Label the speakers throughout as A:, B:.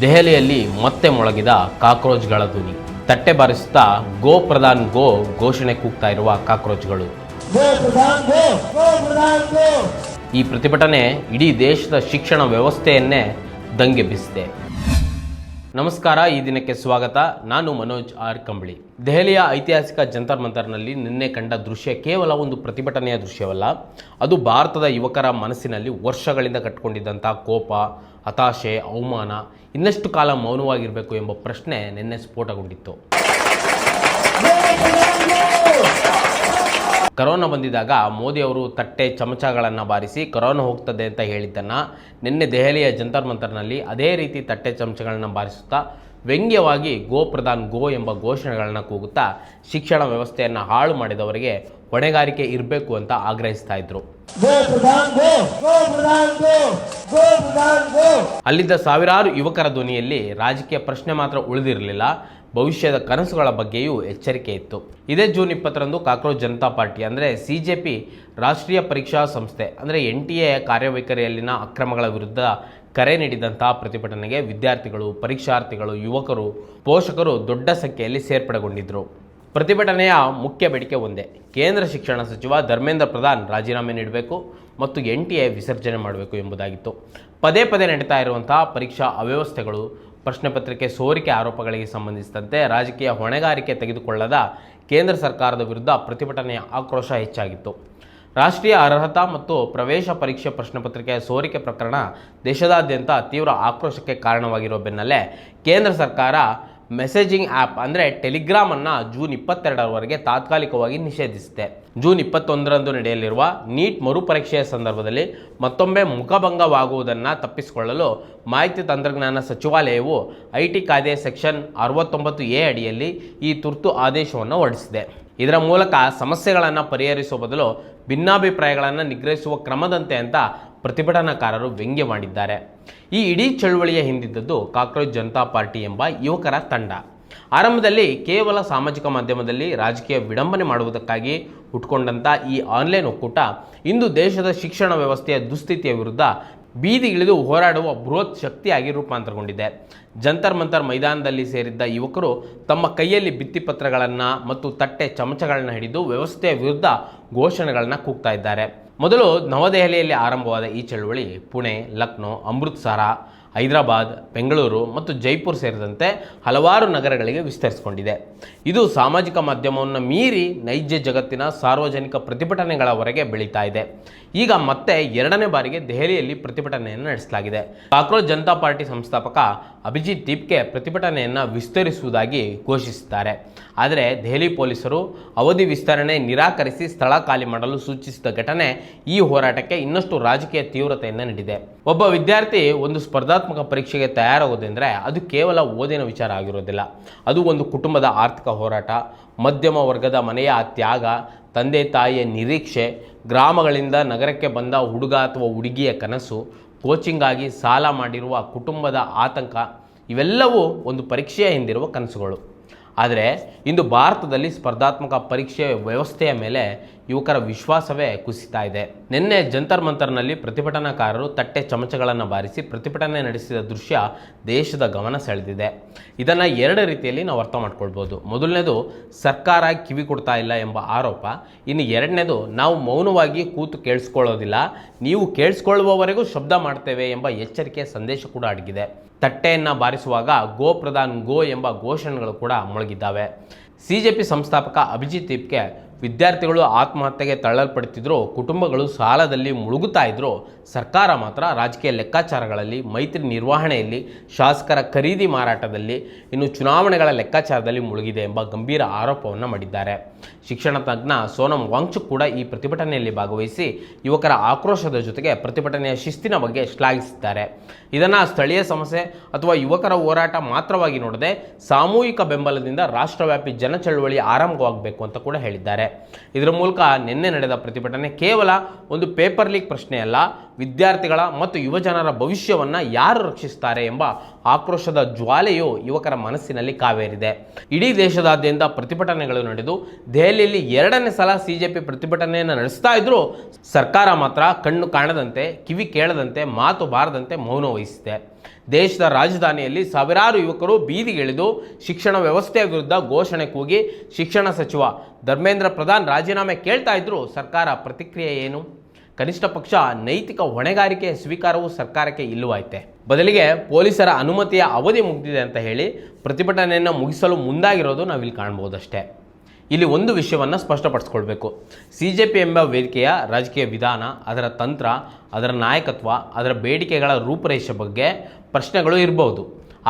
A: ದೆಹಲಿಯಲ್ಲಿ ಮತ್ತೆ ಮೊಳಗಿದ ಕಾಕ್ರೋಚ್ಗಳ ಧ್ವನಿ. ತಟ್ಟೆ ಬಾರಿಸುತ್ತಾ ಗೋ ಪ್ರಧಾನ್ ಗೋ ಘೋಷಣೆ ಕೂಗ್ತಾ ಇರುವ ಕಾಕ್ರೋಚ್ಗಳು. ಈ ಪ್ರತಿಭಟನೆ ಇಡೀ ದೇಶದ ಶಿಕ್ಷಣ ವ್ಯವಸ್ಥೆಯನ್ನೇ ದಂಗೆಬ್ಬಿಸಿದೆ. ನಮಸ್ಕಾರ, ಈ ದಿನಕ್ಕೆ ಸ್ವಾಗತ. ನಾನು ಮನೋಜ್ ಆರ್ ಕಂಬಳಿ. ದೆಹಲಿಯ ಐತಿಹಾಸಿಕ ಜಂತರ್ ಮಂತರ್ನಲ್ಲಿ ನಿನ್ನೆ ಕಂಡ ದೃಶ್ಯ ಕೇವಲ ಒಂದು ಪ್ರತಿಭಟನೆಯ ದೃಶ್ಯವಲ್ಲ. ಅದು ಭಾರತದ ಯುವಕರ ಮನಸ್ಸಿನಲ್ಲಿ ವರ್ಷಗಳಿಂದ ಕಟ್ಟಿಕೊಂಡಿದ್ದಂಥ ಕೋಪ, ಹತಾಶೆ, ಅವಮಾನ, ಇನ್ನಷ್ಟು ಕಾಲ ಮೌನವಾಗಿರಬೇಕು ಎಂಬ ಪ್ರಶ್ನೆ ನಿನ್ನೆ ಸ್ಫೋಟಗೊಂಡಿತ್ತು. ಕರೋನಾ ಬಂದಿದ್ದಾಗ ಮೋದಿ ಅವರು ತಟ್ಟೆ ಚಮಚಗಳನ್ನು ಬಾರಿಸಿ ಕರೋನಾ ಹೋಗ್ತದೆ ಅಂತ ಹೇಳಿದ್ದನ್ನು ನಿನ್ನೆ ದೆಹಲಿಯ ಜಂತರ್ ಮಂತರ್ನಲ್ಲಿ ಅದೇ ರೀತಿ ತಟ್ಟೆ ಚಮಚಗಳನ್ನು ಬಾರಿಸುತ್ತಾ ವ್ಯಂಗ್ಯವಾಗಿ ಗೋ ಪ್ರಧಾನ್ ಗೋ ಎಂಬ ಘೋಷಣೆಗಳನ್ನು ಕೂಗುತ್ತಾ ಶಿಕ್ಷಣ ವ್ಯವಸ್ಥೆಯನ್ನು ಹಾಳು ಮಾಡಿದವರಿಗೆ ಹೊಣೆಗಾರಿಕೆ ಇರಬೇಕು ಅಂತ ಆಗ್ರಹಿಸ್ತಾ ಇದ್ರು. ಅಲ್ಲಿದ್ದ ಸಾವಿರಾರು ಯುವಕರ ಧ್ವನಿಯಲ್ಲಿ ರಾಜಕೀಯ ಪ್ರಶ್ನೆ ಮಾತ್ರ ಉಳಿದಿರಲಿಲ್ಲ, ಭವಿಷ್ಯದ ಕನಸುಗಳ ಬಗ್ಗೆಯೂ ಎಚ್ಚರಿಕೆ ಇತ್ತು. ಇದೇ ಜೂನ್ 20ರಂದು ಕಾಕ್ರೋಚ್ ಜನತಾ ಪಾರ್ಟಿ ಅಂದರೆ CJP ರಾಷ್ಟ್ರೀಯ ಪರೀಕ್ಷಾ ಸಂಸ್ಥೆ ಅಂದರೆ NTA ಕಾರ್ಯವೈಖರಿಯಲ್ಲಿನ ಅಕ್ರಮಗಳ ವಿರುದ್ಧ ಕರೆ ನೀಡಿದಂಥ ಪ್ರತಿಭಟನೆಗೆ ವಿದ್ಯಾರ್ಥಿಗಳು, ಪರೀಕ್ಷಾರ್ಥಿಗಳು, ಯುವಕರು, ಪೋಷಕರು ದೊಡ್ಡ ಸಂಖ್ಯೆಯಲ್ಲಿ ಸೇರ್ಪಡೆಗೊಂಡಿದ್ದರು. ಪ್ರತಿಭಟನೆಯ ಮುಖ್ಯ ಬೇಡಿಕೆ ಒಂದೇ: ಕೇಂದ್ರ ಶಿಕ್ಷಣ ಸಚಿವ ಧರ್ಮೇಂದ್ರ ಪ್ರಧಾನ್ ರಾಜೀನಾಮೆ ನೀಡಬೇಕು ಮತ್ತು NTA ವಿಸರ್ಜನೆ ಮಾಡಬೇಕು ಎಂಬುದಾಗಿತ್ತು. ಪದೇ ಪದೇ ನಡೀತಾ ಇರುವಂತಹ ಪರೀಕ್ಷಾ ಅವ್ಯವಸ್ಥೆಗಳು, ಪ್ರಶ್ನೆ ಪತ್ರಿಕೆ ಸೋರಿಕೆ ಆರೋಪಗಳಿಗೆ ಸಂಬಂಧಿಸಿದಂತೆ ರಾಜಕೀಯ ಹೊಣೆಗಾರಿಕೆ ತೆಗೆದುಕೊಳ್ಳದ ಕೇಂದ್ರ ಸರ್ಕಾರದ ವಿರುದ್ಧ ಪ್ರತಿಭಟನೆಯ ಆಕ್ರೋಶ ಹೆಚ್ಚಾಗಿತ್ತು. ರಾಷ್ಟ್ರೀಯ ಅರ್ಹತಾ ಮತ್ತು ಪ್ರವೇಶ ಪರೀಕ್ಷೆ ಪ್ರಶ್ನೆ ಪತ್ರಿಕೆಯ ಸೋರಿಕೆ ಪ್ರಕರಣ ದೇಶದಾದ್ಯಂತ ತೀವ್ರ ಆಕ್ರೋಶಕ್ಕೆ ಕಾರಣವಾಗಿರುವ ಬೆನ್ನಲ್ಲೇ ಕೇಂದ್ರ ಸರ್ಕಾರ ಮೆಸೇಜಿಂಗ್ ಆ್ಯಪ್ ಅಂದರೆ ಟೆಲಿಗ್ರಾಮನ್ನು ಜೂನ್ 22ರವರೆಗೆ ತಾತ್ಕಾಲಿಕವಾಗಿ ನಿಷೇಧಿಸಿದೆ. ಜೂನ್ 21ರಂದು ನಡೆಯಲಿರುವ ನೀಟ್ ಮರುಪರೀಕ್ಷೆಯ ಸಂದರ್ಭದಲ್ಲಿ ಮತ್ತೊಮ್ಮೆ ಮುಖಭಂಗವಾಗುವುದನ್ನು ತಪ್ಪಿಸಿಕೊಳ್ಳಲು ಮಾಹಿತಿ ತಂತ್ರಜ್ಞಾನ ಸಚಿವಾಲಯವು IT ಕಾಯ್ದೆ ಸೆಕ್ಷನ್ 69A ಅಡಿಯಲ್ಲಿ ಈ ತುರ್ತು ಆದೇಶವನ್ನು ಹೊರಡಿಸಿದೆ. ಇದರ ಮೂಲಕ ಸಮಸ್ಯೆಗಳನ್ನು ಪರಿಹರಿಸುವ ಬದಲು ಭಿನ್ನಾಭಿಪ್ರಾಯಗಳನ್ನು ನಿಗ್ರಹಿಸುವ ಕ್ರಮದಂತೆ ಅಂತ ಪ್ರತಿಭಟನಾಕಾರರು ವ್ಯಂಗ್ಯ ಮಾಡಿದ್ದಾರೆ. ಈ ಇಡೀ ಚಳುವಳಿಯ ಹಿಂದಿದ್ದದ್ದು ಕಾಕ್ರೋಚ್ ಜನತಾ ಪಾರ್ಟಿ ಎಂಬ ಯುವಕರ ತಂಡ. ಆರಂಭದಲ್ಲಿ ಕೇವಲ ಸಾಮಾಜಿಕ ಮಾಧ್ಯಮದಲ್ಲಿ ರಾಜಕೀಯ ವಿಡಂಬನೆ ಮಾಡುವುದಕ್ಕಾಗಿ ಹುಟ್ಟುಕೊಂಡಂಥ ಈ ಆನ್ಲೈನ್ ಒಕ್ಕೂಟ ಇಂದು ದೇಶದ ಶಿಕ್ಷಣ ವ್ಯವಸ್ಥೆಯ ದುಸ್ಥಿತಿಯ ವಿರುದ್ಧ ಬೀದಿಗಿಳಿದು ಹೋರಾಡುವ ಬೃಹತ್ ಶಕ್ತಿಯಾಗಿ ರೂಪಾಂತರಗೊಂಡಿದೆ. ಜಂತರ್ ಮಂತರ್ ಮೈದಾನದಲ್ಲಿ ಸೇರಿದ್ದ ಯುವಕರು ತಮ್ಮ ಕೈಯಲ್ಲಿ ಭಿತ್ತಿಪತ್ರಗಳನ್ನು ಮತ್ತು ತಟ್ಟೆ ಚಮಚಗಳನ್ನು ಹಿಡಿದು ವ್ಯವಸ್ಥೆಯ ವಿರುದ್ಧ ಘೋಷಣೆಗಳನ್ನು ಕೂಗ್ತಾ ಇದ್ದಾರೆ. ಮೊದಲು ನವದೆಹಲಿಯಲ್ಲಿ ಆರಂಭವಾದ ಈ ಚಳುವಳಿ ಪುಣೆ, ಲಕ್ನೋ, ಅಮೃತ್ಸರ, ಹೈದರಾಬಾದ್, ಬೆಂಗಳೂರು ಮತ್ತು ಜೈಪುರ್ ಸೇರಿದಂತೆ ಹಲವಾರು ನಗರಗಳಿಗೆ ವಿಸ್ತರಿಸಿಕೊಂಡಿದೆ. ಇದು ಸಾಮಾಜಿಕ ಮಾಧ್ಯಮವನ್ನು ಮೀರಿ ನೈಜ ಜಗತ್ತಿನ ಸಾರ್ವಜನಿಕ ಪ್ರತಿಭಟನೆಗಳವರೆಗೆ ಬೆಳೀತಾ ಇದೆ. ಈಗ ಮತ್ತೆ ಎರಡನೇ ಬಾರಿಗೆ ದೆಹಲಿಯಲ್ಲಿ ಪ್ರತಿಭಟನೆಯನ್ನು ನಡೆಸಲಾಗಿದೆ. ಕಾಕ್ರೋಚ್ ಜನತಾ ಪಾರ್ಟಿ ಸಂಸ್ಥಾಪಕ ಅಭಿಜಿತ್ ದೀಪ್ಗೆ ಪ್ರತಿಭಟನೆಯನ್ನು ವಿಸ್ತರಿಸುವುದಾಗಿ ಘೋಷಿಸಿದ್ದಾರೆ. ಆದರೆ ದೆಹಲಿ ಪೊಲೀಸರು ಅವಧಿ ವಿಸ್ತರಣೆ ನಿರಾಕರಿಸಿ ಸ್ಥಳ ಖಾಲಿ ಮಾಡಲು ಸೂಚಿಸಿದ ಘಟನೆ ಈ ಹೋರಾಟಕ್ಕೆ ಇನ್ನಷ್ಟು ರಾಜಕೀಯ ತೀವ್ರತೆಯನ್ನು ನೀಡಿದೆ. ಒಬ್ಬ ವಿದ್ಯಾರ್ಥಿ ಒಂದು ಸ್ಪರ್ಧಾತ್ಮಕ ಪರೀಕ್ಷೆಗೆ ತಯಾರಾಗುವುದೆಂದರೆ ಅದು ಕೇವಲ ಓದಿನ ವಿಚಾರ ಆಗಿರೋದಿಲ್ಲ. ಅದು ಒಂದು ಕುಟುಂಬದ ಆರ್ಥಿಕ ಹೋರಾಟ, ಮಧ್ಯಮ ವರ್ಗದ ಮನೆಯ ತ್ಯಾಗ, ತಂದೆ ತಾಯಿಯ ನಿರೀಕ್ಷೆ, ಗ್ರಾಮಗಳಿಂದ ನಗರಕ್ಕೆ ಬಂದ ಹುಡುಗ ಅಥವಾ ಹುಡುಗಿಯ ಕನಸು, ಕೋಚಿಂಗ್ ಆಗಿ ಸಾಲ ಮಾಡಿರುವ ಕುಟುಂಬದ ಆತಂಕ, ಇವೆಲ್ಲವೂ ಒಂದು ಪರೀಕ್ಷೆಯ ಹಿಂದಿರುವ ಕನಸುಗಳು. ಆದರೆ ಇಂದು ಭಾರತದಲ್ಲಿ ಸ್ಪರ್ಧಾತ್ಮಕ ಪರೀಕ್ಷೆ ವ್ಯವಸ್ಥೆಯ ಮೇಲೆ ಯುವಕರ ವಿಶ್ವಾಸವೇ ಕುಸಿತಾ ಇದೆ. ನಿನ್ನೆ ಜಂತರ್ ಮಂತರ್ನಲ್ಲಿ ಪ್ರತಿಭಟನಾಕಾರರು ತಟ್ಟೆ ಚಮಚಗಳನ್ನು ಬಾರಿಸಿ ಪ್ರತಿಭಟನೆ ನಡೆಸಿದ ದೃಶ್ಯ ದೇಶದ ಗಮನ ಸೆಳೆದಿದೆ. ಇದನ್ನು ಎರಡು ರೀತಿಯಲ್ಲಿ ನಾವು ಅರ್ಥ ಮಾಡ್ಕೊಳ್ಬೋದು. ಮೊದಲನೇದು, ಸರ್ಕಾರ ಕಿವಿ ಕೊಡ್ತಾ ಇಲ್ಲ ಎಂಬ ಆರೋಪ. ಇನ್ನು ಎರಡನೇದು, ನಾವು ಮೌನವಾಗಿ ಕೂತು ಕೇಳಿಸ್ಕೊಳ್ಳೋದಿಲ್ಲ, ನೀವು ಕೇಳಿಸ್ಕೊಳ್ಳುವವರೆಗೂ ಶಬ್ದ ಮಾಡ್ತೇವೆ ಎಂಬ ಎಚ್ಚರಿಕೆಯ ಸಂದೇಶ ಕೂಡ ಅಡಗಿದೆ. ತಟ್ಟೆಯನ್ನು ಬಾರಿಸುವಾಗ ಗೋ ಪ್ರಧಾನ್ ಗೋ ಎಂಬ ಘೋಷಣೆಗಳು ಕೂಡ ಮೊಳಗಿದ್ದಾವೆ. CJP ಸಂಸ್ಥಾಪಕ ಅಭಿಜಿತ್ ದೀಪ್ಗೆ ವಿದ್ಯಾರ್ಥಿಗಳು ಆತ್ಮಹತ್ಯೆಗೆ ತಳ್ಳಲ್ಪಡುತ್ತಿದ್ದರೂ, ಕುಟುಂಬಗಳು ಸಾಲದಲ್ಲಿ ಮುಳುಗುತ್ತಾ ಇದ್ದರೂ, ಸರ್ಕಾರ ಮಾತ್ರ ರಾಜಕೀಯ ಲೆಕ್ಕಾಚಾರಗಳಲ್ಲಿ, ಮೈತ್ರಿ ನಿರ್ವಹಣೆಯಲ್ಲಿ, ಶಾಸಕರ ಖರೀದಿ ಮಾರಾಟದಲ್ಲಿ, ಇನ್ನು ಚುನಾವಣೆಗಳ ಲೆಕ್ಕಾಚಾರದಲ್ಲಿ ಮುಳುಗಿದೆ ಎಂಬ ಗಂಭೀರ ಆರೋಪವನ್ನು ಮಾಡಿದ್ದಾರೆ. ಶಿಕ್ಷಣ ತಜ್ಞ ಸೋನಂ ವಾಂಗ್ಚುಕ್ ಕೂಡ ಈ ಪ್ರತಿಭಟನೆಯಲ್ಲಿ ಭಾಗವಹಿಸಿ ಯುವಕರ ಆಕ್ರೋಶದ ಜೊತೆಗೆ ಪ್ರತಿಭಟನೆಯ ಶಿಸ್ತಿನ ಬಗ್ಗೆ ಶ್ಲಾಘಿಸಿದ್ದಾರೆ. ಇದನ್ನು ಸ್ಥಳೀಯ ಸಮಸ್ಯೆ ಅಥವಾ ಯುವಕರ ಹೋರಾಟ ಮಾತ್ರವಾಗಿ ನೋಡದೆ ಸಾಮೂಹಿಕ ಬೆಂಬಲದಿಂದ ರಾಷ್ಟ್ರವ್ಯಾಪಿ ಜನಚಳುವಳಿ ಆರಂಭವಾಗಬೇಕು ಅಂತ ಕೂಡ ಹೇಳಿದ್ದಾರೆ. ಇದರ ಮೂಲಕ ನಿನ್ನೆ ನಡೆದ ಪ್ರತಿಭಟನೆ ಕೇವಲ ಒಂದು ಪೇಪರ್ ಲೀಕ್ ಪ್ರಶ್ನೆಯಲ್ಲ, ವಿದ್ಯಾರ್ಥಿಗಳ ಮತ್ತು ಯುವಜನರ ಭವಿಷ್ಯವನ್ನು ಯಾರು ರಕ್ಷಿಸುತ್ತಾರೆ ಎಂಬ ಆಕ್ರೋಶದ ಜ್ವಾಲೆಯು ಯುವಕರ ಮನಸ್ಸಿನಲ್ಲಿ ಕಾವೇರಿದೆ. ಇಡೀ ದೇಶದಾದ್ಯಂತ ಪ್ರತಿಭಟನೆಗಳು ನಡೆದು ದೆಹಲಿಯಲ್ಲಿ ಎರಡನೇ ಸಲ CJP ಪ್ರತಿಭಟನೆಯನ್ನು ನಡೆಸ್ತಾ ಇದ್ರೂ ಸರ್ಕಾರ ಮಾತ್ರ ಕಣ್ಣು ಕಾಣದಂತೆ, ಕಿವಿ ಕೇಳದಂತೆ, ಮಾತು ಬಾರದಂತೆ ಮೌನ ವಹಿಸಿದೆ. ದೇಶದ ರಾಜಧಾನಿಯಲ್ಲಿ ಸಾವಿರಾರು ಯುವಕರು ಬೀದಿಗಿಳಿದು ಶಿಕ್ಷಣ ವ್ಯವಸ್ಥೆಯ ವಿರುದ್ಧ ಘೋಷಣೆ ಕೂಗಿ ಶಿಕ್ಷಣ ಸಚಿವ ಧರ್ಮೇಂದ್ರ ಪ್ರಧಾನ್ ರಾಜೀನಾಮೆ ಕೇಳ್ತಾ ಇದ್ರು. ಸರ್ಕಾರ ಪ್ರತಿಕ್ರಿಯೆ ಏನು? ಕನಿಷ್ಠ ಪಕ್ಷ ನೈತಿಕ ಹೊಣೆಗಾರಿಕೆ ಸ್ವೀಕಾರವು ಸರ್ಕಾರಕ್ಕೆ ಇಲ್ಲವಾಯ್ತೆ. ಬದಲಿಗೆ ಪೊಲೀಸರ ಅನುಮತಿಯ ಅವಧಿ ಮುಗಿದಿದೆ ಅಂತ ಹೇಳಿ ಪ್ರತಿಭಟನೆಯನ್ನು ಮುಗಿಸಲು ಮುಂದಾಗಿರೋದು ನಾವಿಲ್ಲಿ ಕಾಣ್ಬೋದಷ್ಟೇ. ಇಲ್ಲಿ ಒಂದು ವಿಷಯವನ್ನು ಸ್ಪಷ್ಟಪಡಿಸ್ಕೊಳ್ಬೇಕು. CJP ಎಂಬ ವೇದಿಕೆಯ ರಾಜಕೀಯ ವಿಧಾನ, ಅದರ ತಂತ್ರ, ಅದರ ನಾಯಕತ್ವ, ಅದರ ಬೇಡಿಕೆಗಳ ರೂಪುರೇಷೆ ಬಗ್ಗೆ ಪ್ರಶ್ನೆಗಳು ಇರಬಹುದು.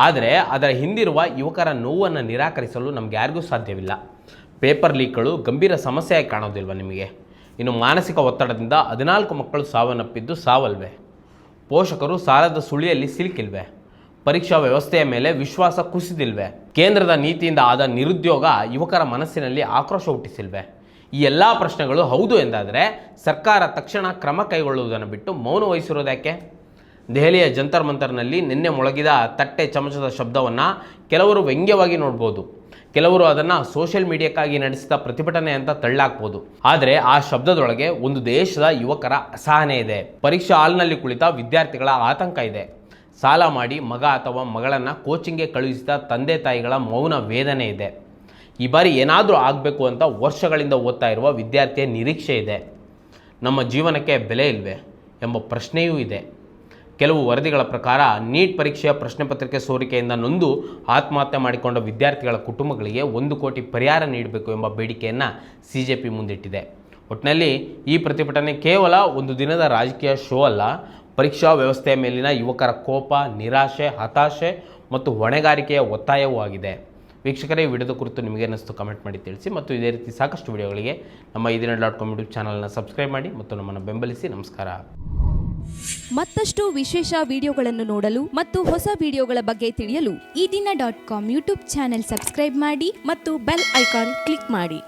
A: ಆದರೆ ಅದರ ಹಿಂದಿರುವ ಯುವಕರ ನೋವನ್ನು ನಿರಾಕರಿಸಲು ನಮ್ಗೆ ಯಾರಿಗೂ ಸಾಧ್ಯವಿಲ್ಲ. ಪೇಪರ್ ಲೀಕ್ಗಳು ಗಂಭೀರ ಸಮಸ್ಯೆಯಾಗಿ ಕಾಣೋದಿಲ್ವ ನಿಮಗೆ? ಇನ್ನು ಮಾನಸಿಕ ಒತ್ತಡದಿಂದ 14 ಮಕ್ಕಳು ಸಾವನ್ನಪ್ಪಿದ್ದು ಸಾವಲ್ವೇ? ಪೋಷಕರು ಸಾಲದ ಸುಳಿಯಲ್ಲಿ ಸಿಲುಕಿಲ್ವೇ? ಪರೀಕ್ಷಾ ವ್ಯವಸ್ಥೆಯ ಮೇಲೆ ವಿಶ್ವಾಸ ಕುಸಿದಿಲ್ವೇ? ಕೇಂದ್ರದ ನೀತಿಯಿಂದ ಆದ ನಿರುದ್ಯೋಗ ಯುವಕರ ಮನಸ್ಸಿನಲ್ಲಿ ಆಕ್ರೋಶ ಹುಟ್ಟಿಸಿಲ್ವೇ? ಈ ಎಲ್ಲ ಪ್ರಶ್ನೆಗಳು ಹೌದು ಎಂದಾದರೆ ಸರ್ಕಾರ ತಕ್ಷಣ ಕ್ರಮ ಕೈಗೊಳ್ಳುವುದನ್ನು ಬಿಟ್ಟು ಮೌನ ವಹಿಸಿರೋದ್ಯಾಕೆ? ದೆಹಲಿಯ ಜಂತರ್ ಮಂತರ್ನಲ್ಲಿ ನಿನ್ನೆ ಮೊಳಗಿದ ತಟ್ಟೆ ಚಮಚದ ಶಬ್ದವನ್ನು ಕೆಲವರು ವ್ಯಂಗ್ಯವಾಗಿ ನೋಡ್ಬೋದು. ಕೆಲವರು ಅದನ್ನು ಸೋಷಿಯಲ್ ಮೀಡಿಯಾಕ್ಕಾಗಿ ನಡೆಸಿದ ಪ್ರತಿಭಟನೆ ಅಂತ ತಳ್ಳಾಕ್ಬೋದು. ಆದರೆ ಆ ಶಬ್ದದೊಳಗೆ ಒಂದು ದೇಶದ ಯುವಕರ ಅಸಹನೆ ಇದೆ. ಪರೀಕ್ಷಾ ಹಾಲ್ನಲ್ಲಿ ಕುಳಿತ ವಿದ್ಯಾರ್ಥಿಗಳ ಆತಂಕ ಇದೆ. ಸಾಲ ಮಾಡಿ ಮಗ ಅಥವಾ ಮಗಳನ್ನು ಕೋಚಿಂಗ್ಗೆ ಕಳುಹಿಸಿದ ತಂದೆ ತಾಯಿಗಳ ಮೌನ ವೇದನೆ ಇದೆ. ಈ ಬಾರಿ ಏನಾದರೂ ಆಗಬೇಕು ಅಂತ ವರ್ಷಗಳಿಂದ ಓದ್ತಾ ಇರುವ ವಿದ್ಯಾರ್ಥಿಯ ನಿರೀಕ್ಷೆ ಇದೆ. ನಮ್ಮ ಜೀವನಕ್ಕೆ ಬೆಲೆ ಇಲ್ವೇ ಎಂಬ ಪ್ರಶ್ನೆಯೂ ಇದೆ. ಕೆಲವು ವರದಿಗಳ ಪ್ರಕಾರ ನೀಟ್ ಪರೀಕ್ಷೆಯ ಪ್ರಶ್ನೆ ಪತ್ರಿಕೆ ಸೋರಿಕೆಯಿಂದ ನೊಂದು ಆತ್ಮಹತ್ಯೆ ಮಾಡಿಕೊಂಡ ವಿದ್ಯಾರ್ಥಿಗಳ ಕುಟುಂಬಗಳಿಗೆ 1 ಕೋಟಿ ಪರಿಹಾರ ನೀಡಬೇಕು ಎಂಬ ಬೇಡಿಕೆಯನ್ನು CJP ಮುಂದಿಟ್ಟಿದೆ. ಒಟ್ಟಿನಲ್ಲಿ ಈ ಪ್ರತಿಭಟನೆ ಕೇವಲ ಒಂದು ದಿನದ ರಾಜಕೀಯ ಶೋ ಅಲ್ಲ, ಪರೀಕ್ಷಾ ವ್ಯವಸ್ಥೆಯ ಮೇಲಿನ ಯುವಕರ ಕೋಪ, ನಿರಾಶೆ, ಹತಾಶೆ ಮತ್ತು ಹೊಣೆಗಾರಿಕೆಯ ಒತ್ತಾಯವೂ ಆಗಿದೆ. ವೀಕ್ಷಕರೇ, ಈ ವಿಡಿಯೋದ ಕುರಿತು ನಿಮಗೆ ಅನ್ನಿಸ್ತು ಕಮೆಂಟ್ ಮಾಡಿ ತಿಳಿಸಿ. ಮತ್ತು ಇದೇ ರೀತಿ ಸಾಕಷ್ಟು ವಿಡಿಯೋಗಳಿಗೆ ನಮ್ಮ ಈದಿನ.com ಯೂಟ್ಯೂಬ್ ಚಾನಲ್ನ ಸಬ್ಸ್ಕ್ರೈಬ್ ಮಾಡಿ ಮತ್ತು ನಮ್ಮನ್ನು ಬೆಂಬಲಿಸಿ. ನಮಸ್ಕಾರ.
B: ಮತ್ತಷ್ಟು ವಿಶೇಷ ವಿಡಿಯೋಗಳನ್ನು ನೋಡಲು ಮತ್ತು ಹೊಸ ವಿಡಿಯೋಗಳ ಬಗ್ಗೆ ತಿಳಿಯಲು
C: ಈದಿನ.com ಯೂಟ್ಯೂಬ್ ಚಾನೆಲ್ ಸಬ್ಸ್ಕ್ರೈಬ್ ಮಾಡಿ ಮತ್ತು ಬೆಲ್ ಐಕಾನ್ ಕ್ಲಿಕ್ ಮಾಡಿ.